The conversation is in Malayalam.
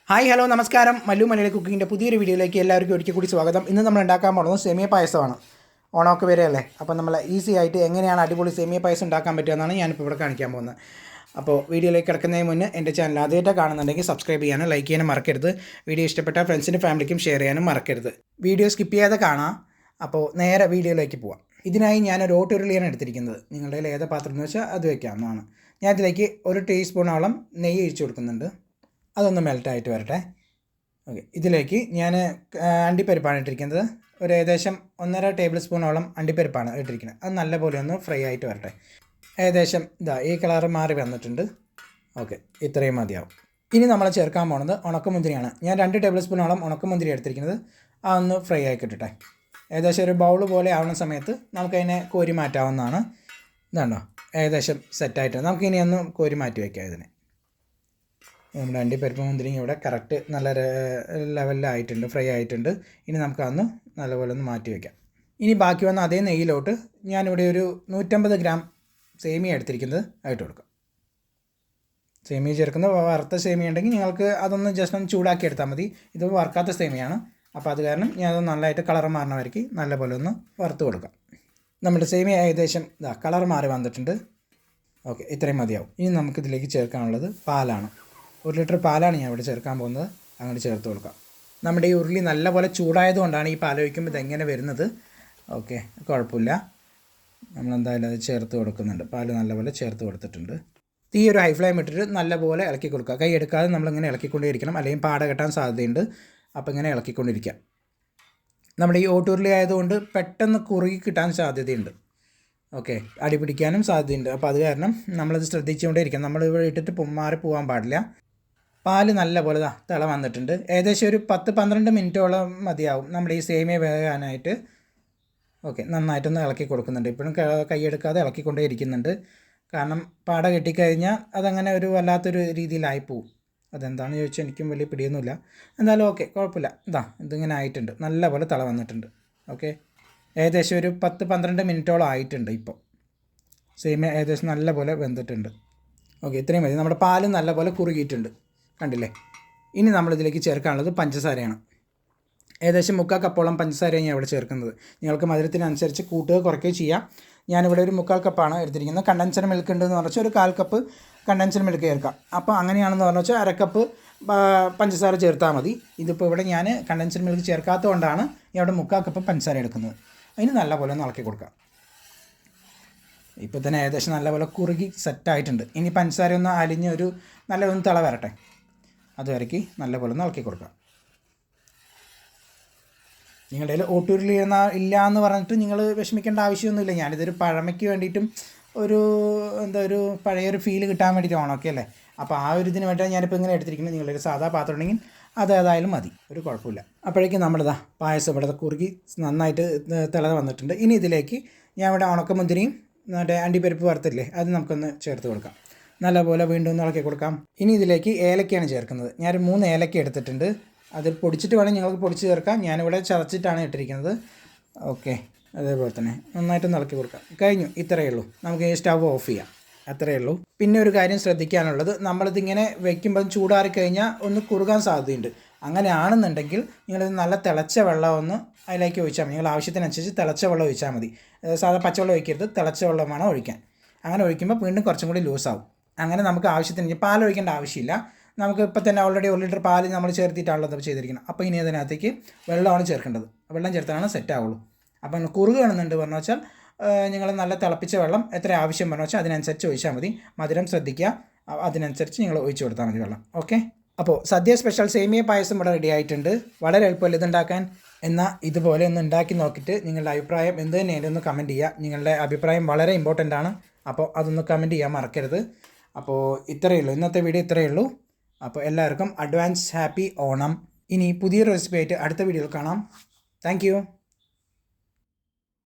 ഹായ് ഹലോ നമസ്കാരം. മല്ലു മലയാളി കുക്കിങ്ങിൻ്റെ പുതിയൊരു വീഡിയോയിലേക്ക് എല്ലാവർക്കും ഒരിക്കൽ കൂടി സ്വാഗതം. ഇന്ന് നമ്മൾ ഉണ്ടാക്കാൻ പോകുന്നത് സേമിയ പായസമാണ്. ഓണമൊക്കെ വരെയല്ലേ, അപ്പോൾ നമ്മൾ ഈസി ആയിട്ട് എങ്ങനെയാണ് അടിപൊളി സേമിയ പായസം ഉണ്ടാക്കാൻ പറ്റുമെന്നാണ് ഞാനിപ്പോൾ ഇവിടെ കാണിക്കാൻ പോകുന്നത്. അപ്പോൾ വീഡിയോയിലേക്ക് കിടക്കുന്നതിന് മുന്നേ എൻ്റെ ചാനൽ ആദ്യമായിട്ട് കാണുന്നുണ്ടെങ്കിൽ സബ്സ്ക്രൈബ് ചെയ്യാനും ലൈക്ക് ചെയ്യാനും മറക്കരുത്. വീഡിയോ ഇഷ്ടപ്പെട്ടാൽ ഫ്രണ്ട്സിനും ഫാമിലിക്കും ഷെയർ ചെയ്യാനും മറക്കരുത്. വീഡിയോ സ്കിപ്പ് ചെയ്യാതെ കാണാം. അപ്പോൾ നേരെ വീഡിയോയിലേക്ക് പോവാം. ഇതിനായി ഞാനൊരു ഓട്ടുരുളിയാണ് എടുത്തിരിക്കുന്നത്. നിങ്ങളുടെ കയ്യിൽ ഏത് പാത്രം എന്ന് വെച്ചാൽ അത് വയ്ക്കാവുന്നതാണ്. ഞാൻ ഇതിലേക്ക് 1 ടീസ്പൂണോളം നെയ്യ് ഒഴിച്ച് കൊടുക്കുന്നുണ്ട്. അതൊന്ന് മെൽറ്റായിട്ട് വരട്ടെ. ഓക്കെ, ഇതിലേക്ക് ഞാൻ അണ്ടിപ്പരിപ്പാണ് ഇട്ടിരിക്കുന്നത്. ഒരു ഏകദേശം 1.5 ടേബിൾ സ്പൂണോളം അണ്ടിപ്പരിപ്പാണ് ഇട്ടിരിക്കുന്നത്. അത് നല്ലപോലെ ഒന്ന് ഫ്രൈ ആയിട്ട് വരട്ടെ. ഏകദേശം ഈ കളറ് മാറി വന്നിട്ടുണ്ട്. ഓക്കെ, ഇത്രയും മതിയാവും. ഇനി നമ്മൾ ചേർക്കാൻ പോകുന്നത് ഉണക്കമുന്തിരിയാണ്. ഞാൻ 2 ടേബിൾ സ്പൂണോളം ഉണക്കമുന്തിരി എടുത്തിരിക്കുന്നത്. അതൊന്ന് ഫ്രൈ ആയി കിട്ടട്ടെ. ഏകദേശം ഒരു ബൗൾ പോലെ ആവുന്ന സമയത്ത് നമുക്കതിനെ കോരി മാറ്റാവുന്നതാണ്. ഇതാണോ, ഏകദേശം സെറ്റായിട്ട് നമുക്കിനി ഒന്ന് കോരി മാറ്റി വയ്ക്കാം. ഇതിനെ നമ്മുടെ അണ്ടിപ്പരിപ്പ് മുന്തിരിങ്ങ ഇവിടെ കറക്റ്റ് നല്ല ലെവലിലായിട്ടുണ്ട്, ഫ്രൈ ആയിട്ടുണ്ട്. ഇനി നമുക്കതൊന്ന് നല്ലപോലെ ഒന്ന് മാറ്റി വയ്ക്കാം. ഇനി ബാക്കി വന്ന അതേ നെയ്യിലോട്ട് ഞാനിവിടെ ഒരു 150 ഗ്രാം സേമിയ എടുത്തിരിക്കുന്നത് ആയിട്ട് കൊടുക്കാം. സേമിയ ചേർക്കുന്നത് വറുത്ത സേമിയ ഉണ്ടെങ്കിൽ നിങ്ങൾക്ക് അതൊന്ന് ജസ്റ്റ് ഒന്ന് ചൂടാക്കി എടുത്താൽ മതി. ഇത് വറുക്കാത്ത സേമിയാണ്, അപ്പോൾ അത് കാരണം ഞാനത് നല്ലതായിട്ട് കളർ മാറുന്ന വരയ്ക്ക് നല്ലപോലെ ഒന്ന് വറുത്ത് കൊടുക്കാം. നമ്മുടെ സേമിയ ഏകദേശം കളർ മാറി വന്നിട്ടുണ്ട്. ഓക്കെ, ഇത്രയും മതിയാവും. ഇനി നമുക്കിതിലേക്ക് ചേർക്കാനുള്ളത് പാലാണ്. 1 ലിറ്റർ പാലാണ് ഞാൻ ഇവിടെ ചേർക്കാൻ പോകുന്നത്. അങ്ങോട്ട് ചേർത്ത് കൊടുക്കാം. നമ്മുടെ ഈ ഉരുളി നല്ലപോലെ ചൂടായതുകൊണ്ടാണ് ഈ പാൽ ഒഴിക്കുമ്പോൾ ഇതെങ്ങനെ വരുന്നത്. ഓക്കെ, കുഴപ്പമില്ല. നമ്മളെന്തായാലും അത് ചേർത്ത് കൊടുക്കുന്നുണ്ട്. പാൽ നല്ലപോലെ ചേർത്ത് കൊടുത്തിട്ടുണ്ട്. തീ ഒരു ഹൈ ഫ്ലെയിം ഇട്ടിട്ട് നല്ലപോലെ ഇളക്കി കൊടുക്കുക. കൈ എടുക്കാതെ നമ്മളിങ്ങനെ ഇളക്കിക്കൊണ്ടിരിക്കണം, അല്ലെങ്കിൽ പാട കെട്ടാൻ സാധ്യതയുണ്ട്. അപ്പോൾ ഇങ്ങനെ ഇളക്കിക്കൊണ്ടിരിക്കാം. നമ്മുടെ ഈ ഓട്ടുരുളി ആയതുകൊണ്ട് പെട്ടെന്ന് കുറുകി കിട്ടാൻ സാധ്യതയുണ്ട്. ഓക്കെ, അടി പിടിക്കാനും സാധ്യതയുണ്ട്. അപ്പോൾ അത് കാരണം നമ്മളത് ശ്രദ്ധിച്ചുകൊണ്ടേ ഇരിക്കണം. നമ്മളിവിടെ ഇട്ടിട്ട് മാറി പോകാൻ പാടില്ല. പാല് നല്ലപോലെ തിള വന്നിട്ടുണ്ട്. ഏകദേശം ഒരു 10-12 മിനിറ്റോളം മതിയാവും നമ്മുടെ ഈ സേമിയ വേകാനായിട്ട്. ഓക്കെ, നന്നായിട്ടൊന്ന് ഇളക്കി കൊടുക്കുന്നുണ്ട്. ഇപ്പോഴും കൈയെടുക്കാതെ ഇളക്കിക്കൊണ്ടേ ഇരിക്കുന്നുണ്ട്. കാരണം പാട കെട്ടിക്കഴിഞ്ഞാൽ അതങ്ങനെ ഒരു വല്ലാത്തൊരു രീതിയിലായിപ്പോവും. അതെന്താണെന്ന് ചോദിച്ചാൽ എനിക്കും വലിയ പിടിയൊന്നുമില്ല. എന്തായാലും ഓക്കെ, കുഴപ്പമില്ല. ഇതിങ്ങനെ ആയിട്ടുണ്ട്, നല്ലപോലെ തിള വന്നിട്ടുണ്ട്. ഓക്കെ, ഏകദേശം ഒരു 10-12 മിനിറ്റോളം ആയിട്ടുണ്ട്. ഇപ്പോൾ സേമിയ ഏകദേശം നല്ലപോലെ വെന്തിട്ടുണ്ട്. ഓക്കെ, ഇത്രയും മതി. നമ്മുടെ പാലും നല്ലപോലെ കുറുകിയിട്ടുണ്ട്, കണ്ടില്ലേ. ഇനി നമ്മളിതിലേക്ക് ചേർക്കാനുള്ളത് പഞ്ചസാരയാണ്. ഏകദേശം 3/4 കപ്പോളം പഞ്ചസാരയാണ് ഞാൻ ഇവിടെ ചേർക്കുന്നത്. നിങ്ങൾക്ക് മധുരത്തിനനുസരിച്ച് കൂട്ടുക കുറയ്ക്കുകയോ ചെയ്യാം. ഞാനിവിടെ ഒരു 3/4 കപ്പാണ് എടുത്തിരിക്കുന്നത്. കണ്ടൻസർ മിൽക്ക് ഉണ്ടെന്ന് പറഞ്ഞാൽ ഒരു 1/4 കപ്പ് കണ്ടൻസർ മിൽക്ക് ചേർക്കാം. അപ്പോൾ അങ്ങനെയാണെന്ന് പറഞ്ഞു വെച്ചാൽ 1/2 കപ്പ് പഞ്ചസാര ചേർത്താൽ മതി. ഇതിപ്പോൾ ഇവിടെ ഞാൻ കണ്ടൻസർ മിൽക്ക് ചേർക്കാത്തതുകൊണ്ടാണ് ഇവിടെ 3/4 കപ്പ് പഞ്ചസാര എടുക്കുന്നത്. അതിന് നല്ലപോലെ ഒന്ന് ഇളക്കി കൊടുക്കാം. ഇപ്പോൾ തന്നെ ഏകദേശം നല്ലപോലെ കുറുകി സെറ്റായിട്ടുണ്ട്. ഇനി പഞ്ചസാര ഒന്ന് അലിഞ്ഞ് ഒരു നല്ലതൊന്ന് തിള വരട്ടെ. അതുവരയ്ക്ക് നല്ലപോലെ ഒന്ന് ഇളക്കി കൊടുക്കാം. നിങ്ങളുടെ കയ്യിൽ ഓട്ടുരുളി ഇല്ല എന്ന് പറഞ്ഞിട്ട് നിങ്ങൾ വിഷമിക്കേണ്ട ആവശ്യമൊന്നുമില്ല. ഞാനിതൊരു പഴമയ്ക്ക് വേണ്ടിയിട്ടും ഒരു പഴയൊരു ഫീല് കിട്ടാൻ വേണ്ടിയിട്ട് ഓണമൊക്കെ അല്ലേ, അപ്പോൾ ആ ഒരു ഇതിന് വേണ്ടിയാണ് ഞാനിപ്പോൾ ഇങ്ങനെ എടുത്തിരിക്കുന്നത്. നിങ്ങളൊരു സാധാ പാത്രം ഉണ്ടെങ്കിൽ അതേതായാലും മതി, ഒരു കുഴപ്പമില്ല. അപ്പോഴേക്കും നമ്മുടെ പായസം ഇവിടെ കുറുകി നന്നായിട്ട് തിള വന്നിട്ടുണ്ട്. ഇനി ഇതിലേക്ക് ഞാൻ ഇവിടെ ഉണക്കമുന്തിരിയും മറ്റേ അണ്ടിപ്പരിപ്പ് വറുത്തില്ലേ അത് നമുക്കൊന്ന് ചേർത്ത് കൊടുക്കാം. നല്ലപോലെ വീണ്ടും ഒന്ന് ഇളക്കി കൊടുക്കാം. ഇനി ഇതിലേക്ക് ഏലക്കയാണ് ചേർക്കുന്നത്. ഞാനൊരു 3 ഏലക്ക എടുത്തിട്ടുണ്ട്. അതിൽ പൊടിച്ചിട്ട് വേണം നിങ്ങൾക്ക് പൊടിച്ച് ചേർക്കാം. ഞാനിവിടെ ചതച്ചിട്ടാണ് ഇട്ടിരിക്കുന്നത്. ഓക്കെ, അതേപോലെ തന്നെ നന്നായിട്ടൊന്ന് ഇളക്കി കൊടുക്കാം. കഴിഞ്ഞു, ഇത്രയേ ഉള്ളൂ. നമുക്ക് ഈ സ്റ്റവ് ഓഫ് ചെയ്യാം, അത്രയേ ഉള്ളൂ. പിന്നെ ഒരു കാര്യം ശ്രദ്ധിക്കാനുള്ളത്, നമ്മളിതിങ്ങനെ വയ്ക്കുമ്പോൾ ചൂടാറിക്കഴിഞ്ഞാൽ ഒന്ന് കുറുകാൻ സാധ്യതയുണ്ട്. അങ്ങനെയാണെന്നുണ്ടെങ്കിൽ നിങ്ങളിത് നല്ല തിളച്ച വെള്ളം ഒന്ന് അതിലേക്ക് ഒഴിച്ചാൽ മതി. നിങ്ങൾ ആവശ്യത്തിനനുസരിച്ച് തിളച്ച വെള്ളം ഒഴിച്ചാൽ മതി. സാധാ പച്ചവെള്ളം ഒഴിക്കരുത്, തിളച്ച വെള്ളം വേണം ഒഴിക്കാൻ. അങ്ങനെ ഒഴിക്കുമ്പോൾ വീണ്ടും കുറച്ചും കൂടി ലൂസാവും. അങ്ങനെ നമുക്ക് ആവശ്യത്തിന് പാൽ ഒഴിക്കേണ്ട ആവശ്യമില്ല. നമുക്ക് ഇപ്പോൾ തന്നെ ഓൾറെഡി 1 ലിറ്റർ പാൽ നമ്മൾ ചേർത്തിട്ടാണല്ലോ ചെയ്തിരിക്കുന്നത്. അപ്പോൾ ഇനി അതിനകത്തേക്ക് വെള്ളമാണ് ചേർക്കേണ്ടത്. വെള്ളം ചേർത്താണ് സെറ്റ് ആവുള്ളൂ. അപ്പം കുറുകയാണെന്നുണ്ട് പറഞ്ഞു വെച്ചാൽ നിങ്ങൾ നല്ല തിളപ്പിച്ച വെള്ളം എത്ര ആവശ്യം പറഞ്ഞു വെച്ചാൽ അതിനനുസരിച്ച് ഒഴിച്ചാൽ മതി. മധുരം ശ്രദ്ധിക്കുക, അതിനനുസരിച്ച് നിങ്ങൾ ഒഴിച്ചു കൊടുത്താൽ മതി വെള്ളം. ഓക്കെ, അപ്പോൾ സദ്യ സ്പെഷ്യൽ സേമിയ പായസം ഇവിടെ റെഡി ആയിട്ടുണ്ട്. വളരെ എളുപ്പമല്ല ഇതുണ്ടാക്കാൻ. എന്നാൽ ഇതുപോലെ ഒന്ന് ഉണ്ടാക്കി നോക്കിയിട്ട് നിങ്ങളുടെ അഭിപ്രായം എന്ത് തന്നെയായാലും ഒന്ന് കമൻറ്റ് ചെയ്യുക. നിങ്ങളുടെ അഭിപ്രായം വളരെ ഇമ്പോർട്ടൻ്റ് ആണ്. അപ്പോൾ അതൊന്ന് കമൻറ്റ് ചെയ്യാൻ മറക്കരുത്. അപ്പോൾ ഇത്രയേ ഉള്ളൂ, ഇന്നത്തെ വീഡിയോ ഇത്രയേ ഉള്ളൂ. അപ്പോൾ എല്ലാവർക്കും അഡ്വാൻസ് ഹാപ്പി ഓണം. ഇനി പുതിയൊരു റെസിപ്പി ആയിട്ട് അടുത്ത വീഡിയോയിൽ കാണാം. താങ്ക്